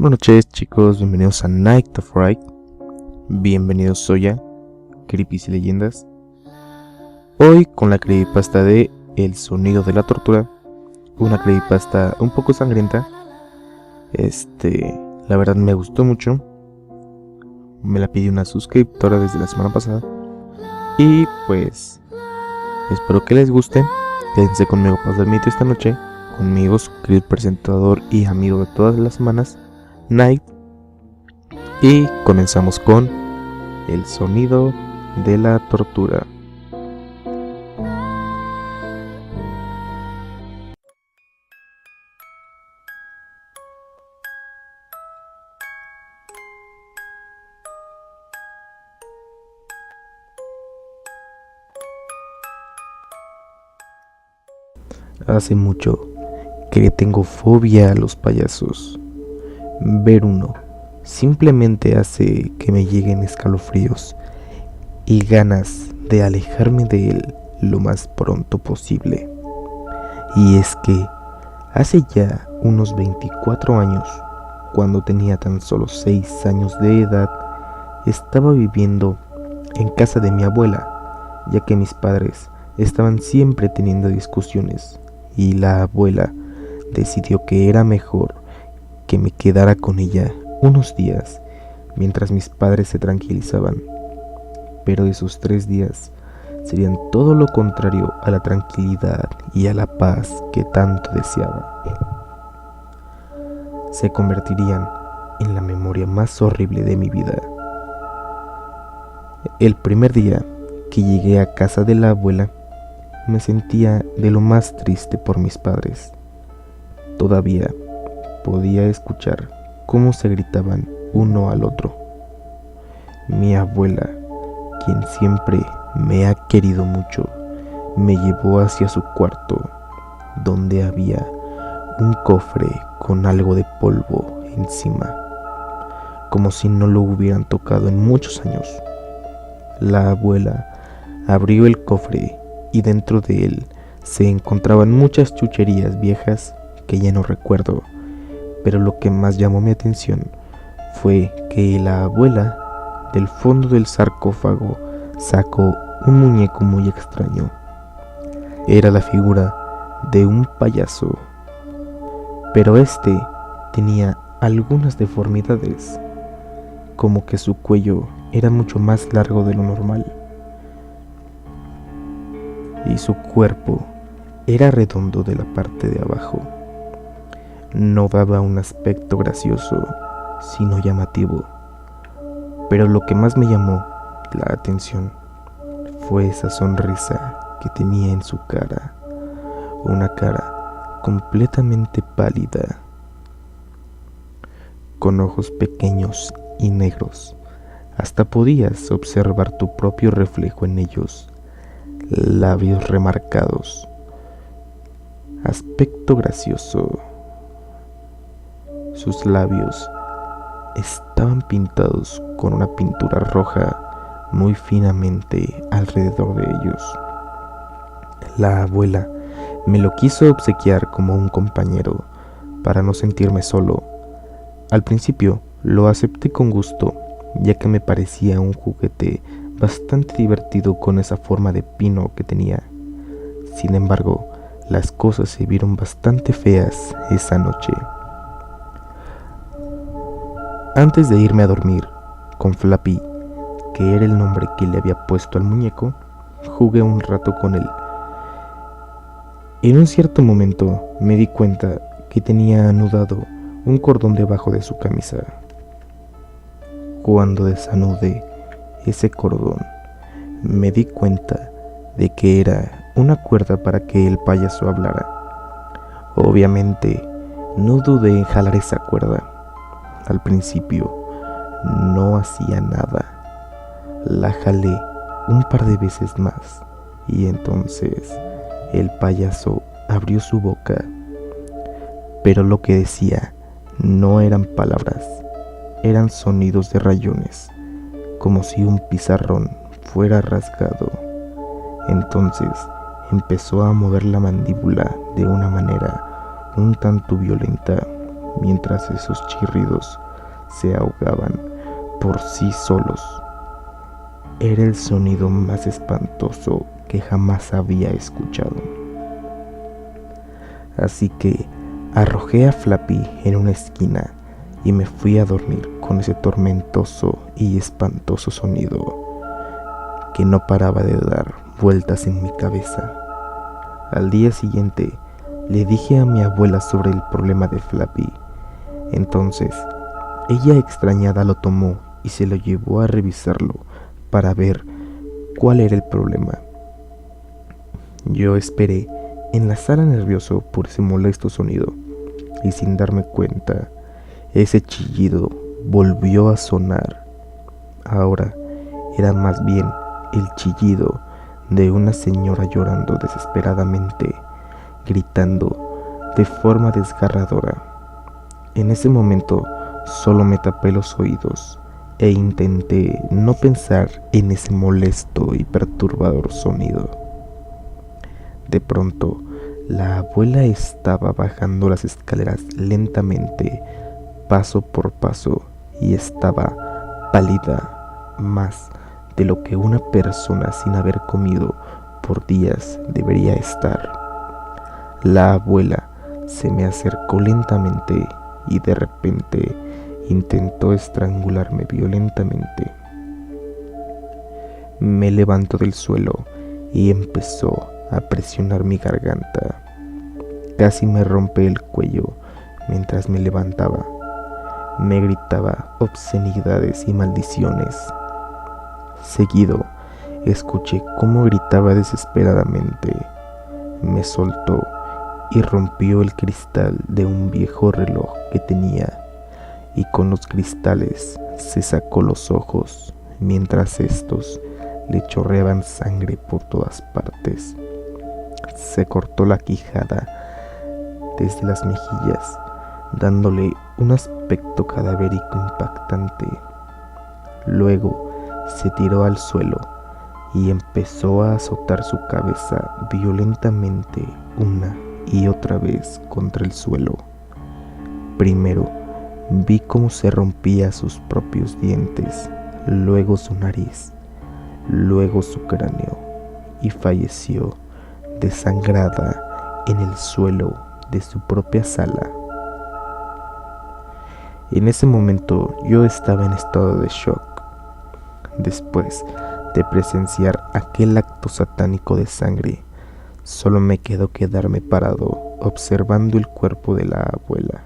Buenas noches chicos, bienvenidos a Night of Fright. Bienvenidos Soya, Creepies y Leyendas. Hoy con la creepypasta de El sonido de la tortura. Una creepypasta un poco sangrienta. La verdad me gustó mucho. Me la pidió una suscriptora desde la semana pasada. Y pues espero que les guste. Quédense conmigo para dormir esta noche. Conmigo, su querido presentador y amigo de todas las semanas, Night. Y comenzamos con El sonido de la tortura. Hace mucho que le tengo fobia a los payasos. Ver uno simplemente hace que me lleguen escalofríos y ganas de alejarme de él lo más pronto posible. Y es que hace ya unos 24 años, cuando tenía tan solo 6 años de edad, estaba viviendo en casa de mi abuela, ya que mis padres estaban siempre teniendo discusiones y la abuela decidió que era mejor que me quedara con ella unos días mientras mis padres se tranquilizaban. Pero esos 3 días serían todo lo contrario a la tranquilidad y a la paz que tanto deseaba. Se convertirían en la memoria más horrible de mi vida. El primer día que llegué a casa de la abuela, me sentía de lo más triste por mis padres. Todavía podía escuchar cómo se gritaban uno al otro. Mi abuela, quien siempre me ha querido mucho, me llevó hacia su cuarto, donde había un cofre con algo de polvo encima, como si no lo hubieran tocado en muchos años. La abuela abrió el cofre y dentro de él se encontraban muchas chucherías viejas que ya no recuerdo, pero lo que más llamó mi atención fue que la abuela del fondo del sarcófago sacó un muñeco muy extraño. Era la figura de un payaso, pero este tenía algunas deformidades, como que su cuello era mucho más largo de lo normal y su cuerpo era redondo de la parte de abajo. No daba un aspecto gracioso, sino llamativo, pero lo que más me llamó la atención fue esa sonrisa que tenía en su cara, una cara completamente pálida, con ojos pequeños y negros. Hasta podías observar tu propio reflejo en ellos. Labios remarcados, aspecto gracioso. Sus labios estaban pintados con una pintura roja muy finamente alrededor de ellos. La abuela me lo quiso obsequiar como un compañero para no sentirme solo. Al principio lo acepté con gusto, ya que me parecía un juguete bastante divertido con esa forma de pino que tenía. Sin embargo, las cosas se vieron bastante feas esa noche. Antes de irme a dormir con Flappy, que era el nombre que le había puesto al muñeco, jugué un rato con él. En un cierto momento me di cuenta que tenía anudado un cordón debajo de su camisa. Cuando desanudé ese cordón, me di cuenta de que era una cuerda para que el payaso hablara. Obviamente, no dudé en jalar esa cuerda. Al principio, no hacía nada. La jalé un par de veces más y entonces el payaso abrió su boca. Pero lo que decía no eran palabras, eran sonidos de rayones, como si un pizarrón fuera rasgado. Entonces empezó a mover la mandíbula de una manera un tanto violenta mientras esos chirridos se ahogaban por sí solos. Era el sonido más espantoso que jamás había escuchado. Así que arrojé a Flappy en una esquina y me fui a dormir con ese tormentoso y espantoso sonido que no paraba de dar vueltas en mi cabeza. Al día siguiente le dije a mi abuela sobre el problema de Flappy. Entonces, ella extrañada lo tomó y se lo llevó a revisarlo para ver cuál era el problema. Yo esperé en la sala nervioso por ese molesto sonido y sin darme cuenta, ese chillido volvió a sonar. Ahora era más bien el chillido de una señora llorando desesperadamente, gritando de forma desgarradora. En ese momento solo me tapé los oídos e intenté no pensar en ese molesto y perturbador sonido. De pronto, la abuela estaba bajando las escaleras lentamente, paso por paso, y estaba pálida, más de lo que una persona sin haber comido por días debería estar. La abuela se me acercó lentamente y de repente intentó estrangularme violentamente. Me levantó del suelo y empezó a presionar mi garganta. Casi me rompe el cuello mientras me levantaba. Me gritaba obscenidades y maldiciones. Seguido, escuché cómo gritaba desesperadamente. Me soltó y rompió el cristal de un viejo reloj que tenía, y con los cristales se sacó los ojos, mientras estos le chorreaban sangre por todas partes. Se cortó la quijada desde las mejillas, dándole un aspecto cadavérico impactante. Luego se tiró al suelo y empezó a azotar su cabeza violentamente una y otra vez contra el suelo. Primero vi cómo se rompía sus propios dientes, luego su nariz, luego su cráneo, y falleció desangrada en el suelo de su propia sala. En ese momento yo estaba en estado de shock. Después de presenciar aquel acto satánico de sangre, solo me quedó quedarme parado observando el cuerpo de la abuela.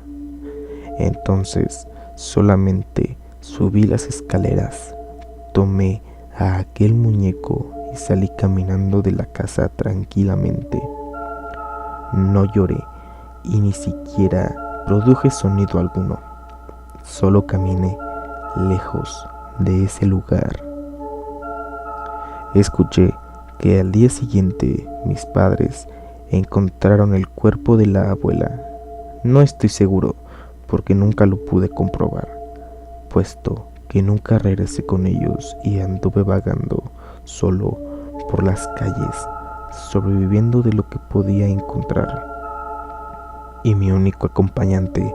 Entonces solamente subí las escaleras, tomé a aquel muñeco y salí caminando de la casa tranquilamente. No lloré y ni siquiera produje sonido alguno. Solo caminé lejos de ese lugar. Escuché que al día siguiente mis padres encontraron el cuerpo de la abuela. No estoy seguro porque nunca lo pude comprobar, puesto que nunca regresé con ellos y anduve vagando solo por las calles, sobreviviendo de lo que podía encontrar. Y mi único acompañante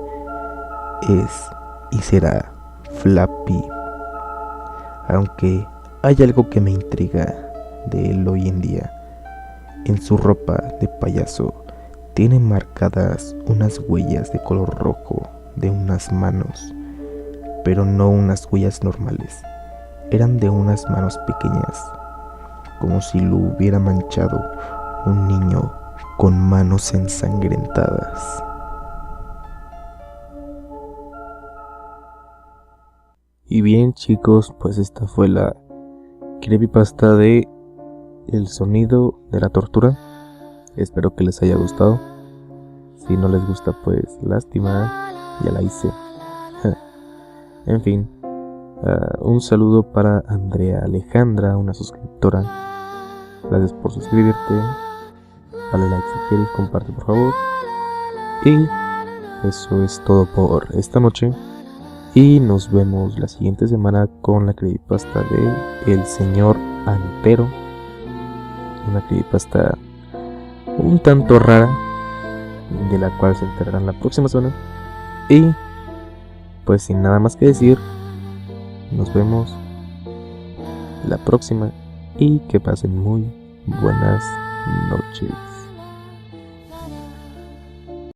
es y será Flappy. Aunque hay algo que me intriga de él hoy en día. En su ropa de payaso tiene marcadas unas huellas de color rojo de unas manos, pero no unas huellas normales. Eran de unas manos pequeñas, como si lo hubiera manchado un niño con manos ensangrentadas. Y bien, chicos, pues esta fue la creepypasta de El sonido de la tortura. Espero que les haya gustado. Si no les gusta, pues lástima, ya la hice. En fin, un saludo para Andrea Alejandra, una suscriptora. Gracias por suscribirte. Dale like si quieres, comparte por favor. Y eso es todo por esta noche. Y nos vemos la siguiente semana con la creepypasta de El Señor Antero. Una creepypasta un tanto rara, de la cual se enterarán la próxima semana. Y pues sin nada más que decir, nos vemos la próxima y que pasen muy buenas noches.